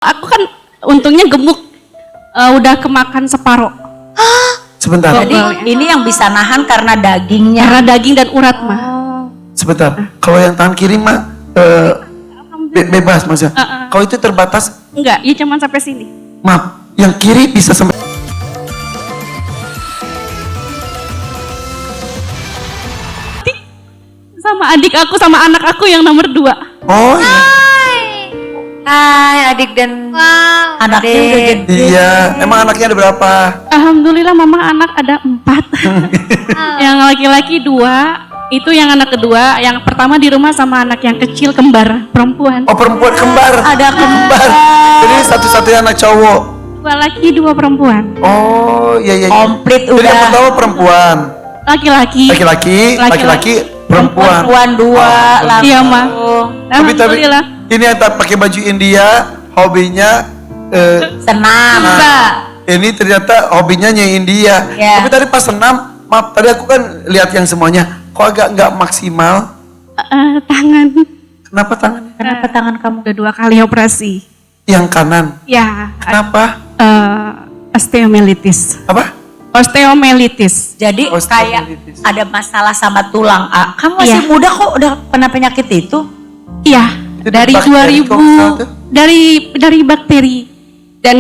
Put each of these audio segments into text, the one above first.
Aku kan untungnya gemuk, udah kemakan separuh. Sebentar. Jadi ini yang bisa nahan karena dagingnya. Karena daging dan urat mah. Sebentar. Kalau yang tangan kiri mah bebas maksudnya. Kalau itu terbatas? Enggak, ya cuman sampai sini. Maaf, yang kiri bisa sampai. Sama adik aku sama anak aku yang nomor 2. Oh iya. Hai adik dan anaknya udah gede. Iya. Emang anaknya ada berapa? Alhamdulillah mama anak ada 4. Yang laki-laki 2, itu yang anak kedua. Yang pertama di rumah sama anak yang kecil kembar perempuan. Oh perempuan kembar. Ada kembar. Jadi satu-satunya anak cowok. 2 laki 2 perempuan. Oh iya iya. Komplit Jadi yang udah. pertama perempuan. Laki-laki. Laki-laki perempuan. Perempuan 2 laki. Iya mah. Tapi Alhamdulillah. ini yang tak pakai baju India, hobinya Senam. ini ternyata hobinya nyanyi India. Ya. Tapi tadi pas senam, maaf tadi aku kan lihat yang semuanya, kok agak nggak maksimal. Tangan. Kenapa tangannya? Kenapa tangan kamu? Udah 2 kali operasi. Yang kanan. Ya. Kenapa? Osteomelitis. Apa? Osteomelitis. Jadi kayak Osteomelitis. ada masalah sama tulang. Kamu masih Iya. muda kok udah pernah penyakit itu? Iya. Itu Dari bakteri 2000 kok, Ustaz? dari bakteri dan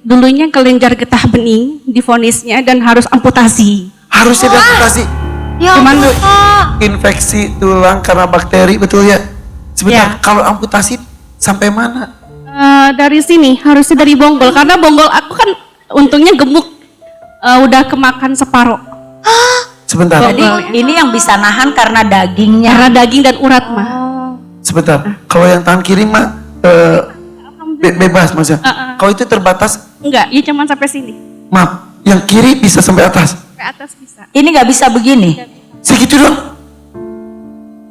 dulunya kelenjar getah bening divonisnya dan harus amputasi. Harusnya diamputasi. Cuman Infeksi tulang karena bakteri, betul ya? Sebentar, Ya. kalau amputasi sampai mana? dari sini harusnya dari bonggol karena bonggol aku kan untungnya gemuk, udah kemakan separuh. Sebentar, Jadi ini yang bisa nahan karena dagingnya. Karena daging dan urat mah. sebentar. Kalau yang tangan kiri mah bebas maksudnya. Kalau itu terbatas? Enggak, ya cuman sampai sini. Maaf, yang kiri bisa sampai atas. Sampai atas bisa. Ini nggak bisa begini. Segitu dong.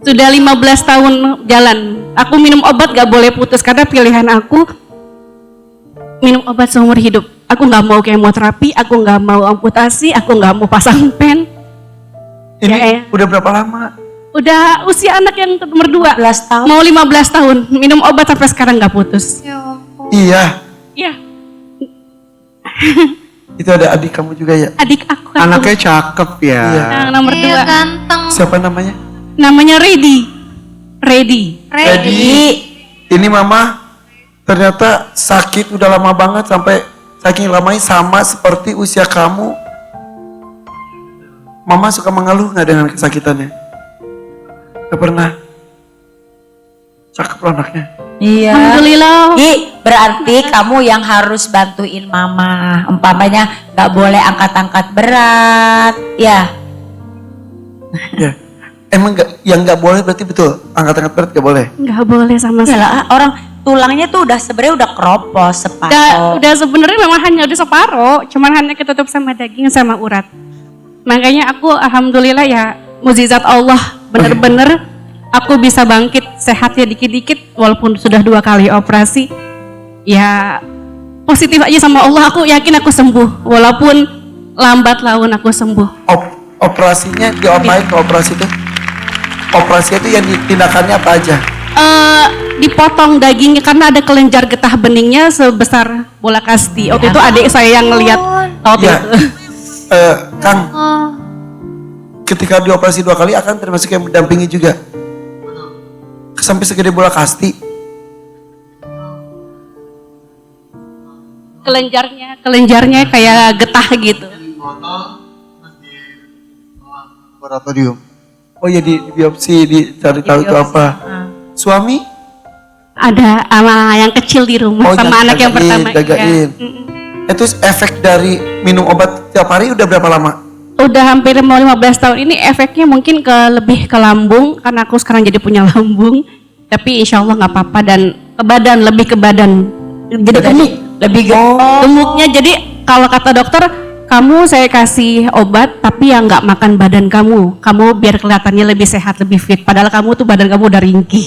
Sudah 15 tahun jalan. Aku minum obat gak boleh putus karena pilihan aku minum obat seumur hidup. Aku nggak mau kemoterapi, aku nggak mau amputasi, aku nggak mau pasang pen. Ini Ya. udah berapa lama? Udah usia anak yang nomor 2. 15 tahun. Mau 15 tahun. Minum obat sampai sekarang nggak putus. Iya, Iya, itu ada adik kamu juga ya? adik aku kan. Anaknya cakep ya. Iya. Yang nomor 2. Ganteng. Siapa namanya? Namanya Ready. Ready. Ini mama ternyata sakit udah lama banget sampai saking lamanya sama seperti usia kamu. Mama suka mengeluh nggak dengan kesakitannya? Gak pernah. Cakep loh anaknya. Iya. Alhamdulillah. Berarti kamu yang harus bantuin mama. Umpamanya nggak boleh angkat-angkat berat. Ya. Ya. Emang nggak, yang nggak boleh berarti betul angkat-angkat berat nggak boleh. Nggak boleh sama sekali. Iyalah, orang tulangnya tuh udah sebenarnya udah keropos separuh. Udah sebenarnya memang hanya udah separuh, cuman hanya ketutup sama daging sama urat. Makanya aku alhamdulillah ya mukjizat Allah bener-bener aku bisa bangkit sehat ya dikit-dikit walaupun sudah 2 kali operasi. Ya positif aja sama Allah, aku yakin aku sembuh walaupun lambat laun aku sembuh. Operasinya diapain ke operasi itu? Operasi itu yang tindakannya apa aja? Dipotong dagingnya karena ada kelenjar getah beningnya sebesar bola kasti. Waktu itu adik saya yang ngelihat waktu Ya. itu. Kang, ketika dioperasi 2 kali akan termasuk yang mendampingi juga? Sampai segede bola kasti? Kelenjarnya kayak getah gitu. Laboratorium. Oh ya di biopsi, dicari tahu itu apa? Suami? Ada sama yang kecil di rumah sama anak yang pertama. Jagain. Iya. Itu efek dari minum obat tiap hari udah berapa lama? Udah hampir mau 15 tahun ini efeknya mungkin lebih ke lambung karena aku sekarang jadi punya lambung. Tapi insya Allah nggak apa-apa dan ke badan, lebih ke badan. Jadi gemuk, Lebih gemuknya. Jadi kalau kata dokter, kamu saya kasih obat tapi yang nggak makan badan kamu biar kelihatannya lebih sehat, lebih fit. Padahal kamu tuh badan kamu udah ringkih.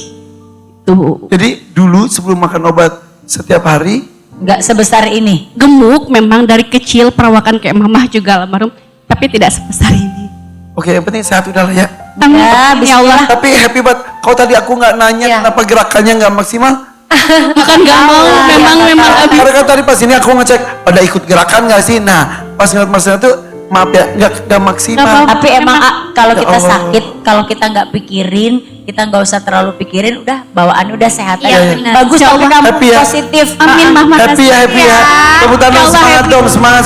Tuh. Jadi dulu sebelum makan obat setiap hari, nggak sebesar ini. Gemuk memang dari kecil perawakan kayak mamah juga almarhum, tapi tidak sebesar ini. oke yang penting sehat udah lah ya. Amin. Ya Allah. Tapi happy banget. Kalau tadi aku nggak nanya Ya. kenapa gerakannya nggak maksimal, Bukan nggak mau, memang Abi. Karena kan tadi pas ini aku ngecek pada ikut gerakan nggak sih? Nah, pas ngeliat Mas Rena tuh maaf ya nggak maksimal. Nggak apa-apa. Tapi emang kalau Ya kita Allah. sakit, kalau kita nggak pikirin, kita nggak usah terlalu pikirin, udah bawaannya udah sehat Iya, aja. benar. Bagus Insya kalau Allah. kamu Happy ya? positif. Amin, Mah. Happy ya, happy ya. Tepuk tangan Ya Allah, semangat happy. dong, semangat.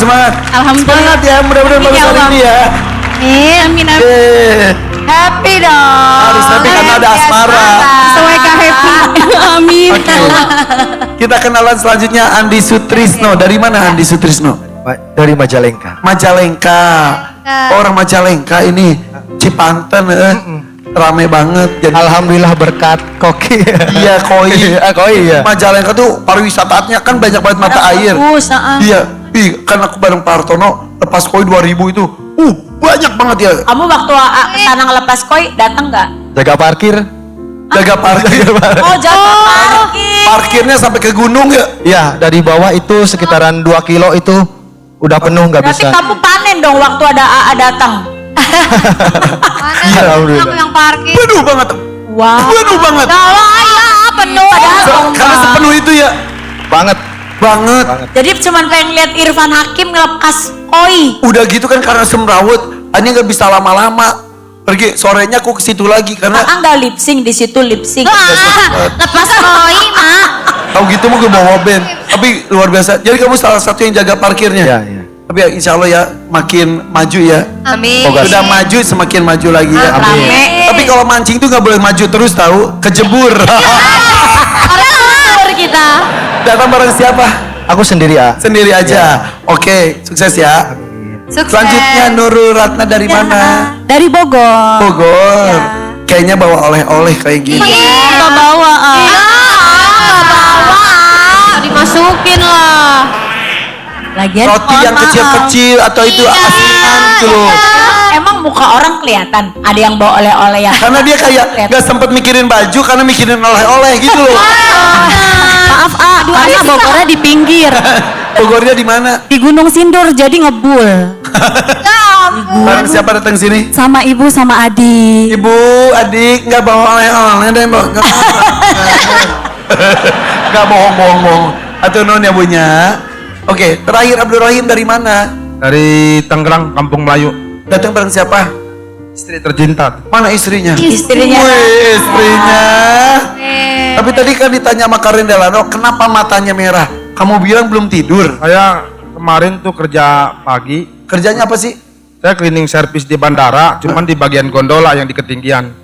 Alhamdulillah. Semangat ya, mudah-mudahan Amin, bagus ya hari Allah. ini ya. Amin. Happy dong. Harus happy karena ada asmara. Sesuai ke happy. Amin. Oke. Kita kenalan selanjutnya Andi Sutrisno. Dari mana Andi Sutrisno? Dari Majalengka. Majalengka. Orang Majalengka ini Cipanten, rame banget. Jadi Alhamdulillah berkat koki. iya koi. Koi ya. Majalengka tuh pariwisatanya kan banyak banget mata air. Bagus, Iya, kan aku bareng Pak Hartono lepas koi 2000 itu. Banyak banget ya. Kamu waktu tanang lepas koi datang nggak? Jaga parkir. Jaga parkir. Oh, jaga parkir. Parkirnya sampai ke gunung ya. Ya, dari bawah itu sekitaran 2 kilo itu udah penuh nggak Berarti bisa. kamu panen dong waktu ada AA datang. Iya, alhamdulillah. Yang parkir. Penuh banget. Wow. Penuh banget. Kalau ayah penuh. Padahal Karena sepenuh itu ya. Banget. Banget. Jadi cuman pengen lihat Irfan Hakim ngelepas koi. Udah gitu kan karena semrawut, hanya nggak bisa lama-lama. Pergi sorenya aku ke situ lagi karena Nggak lip sync di situ lip sync. Lepas koi, Mak. tahu gitu mau gue bawa band. Tapi luar biasa. Jadi kamu salah satu yang jaga parkirnya. Ya, ya. Tapi ya insya Allah ya makin maju ya. Amin. Semoga Sudah maju semakin maju lagi ya. Amin. Tapi kalau mancing tuh nggak boleh maju terus tahu, kejebur. Orang kita. Datang bareng siapa? Aku sendiri ya. Sendiri aja. Oke, sukses ya. Sukses. Selanjutnya Nurul Ratna dari mana? Dari Bogor. Bogor. Kayaknya bawa oleh-oleh kayak gini. Kita bawa. Dimasukin lah. Lagian Roti yang kecil-kecil atau itu asinan gitu loh. Emang muka orang kelihatan ada yang bawa oleh-oleh ya? Karena dia kayak gak sempet mikirin baju karena mikirin oleh-oleh gitu loh. Maaf karena Bogornya di pinggir, Bogornya di mana? di Gunung Sindur jadi ngebul. Bareng siapa datang sini? Sama ibu sama adik. Ibu, adik nggak bawa oleh-oleh deh, Mbak. Nggak bohong. Atau non ya bunya. Oke, terakhir Abdul Rahim dari mana? Dari Tangerang, Kampung Melayu. Datang bareng siapa? Istri tercinta. Mana istrinya? Istrinya. Wih, istrinya. Tapi tadi kan ditanya sama Karin Delano, kenapa matanya merah? Kamu bilang belum tidur. Saya kemarin tuh kerja pagi. Kerjanya apa sih? Saya cleaning service di bandara, cuman di bagian gondola yang di ketinggian.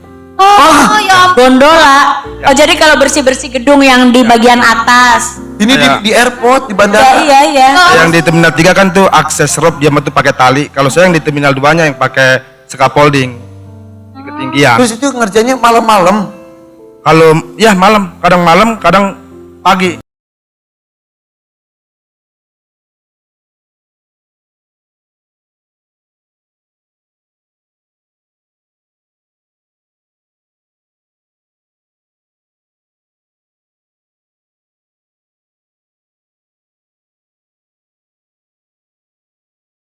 Gondola. Oh jadi kalau bersih-bersih gedung yang di bagian atas. Ini Iya. di airport, di bandara. Iya. Yang di terminal 3 kan tuh akses rope dia tuh pakai tali. Kalau saya yang di terminal 2-nya yang pakai scaffolding di ketinggian. Terus itu ngerjainnya malam-malam. Kalau ya malam, kadang pagi.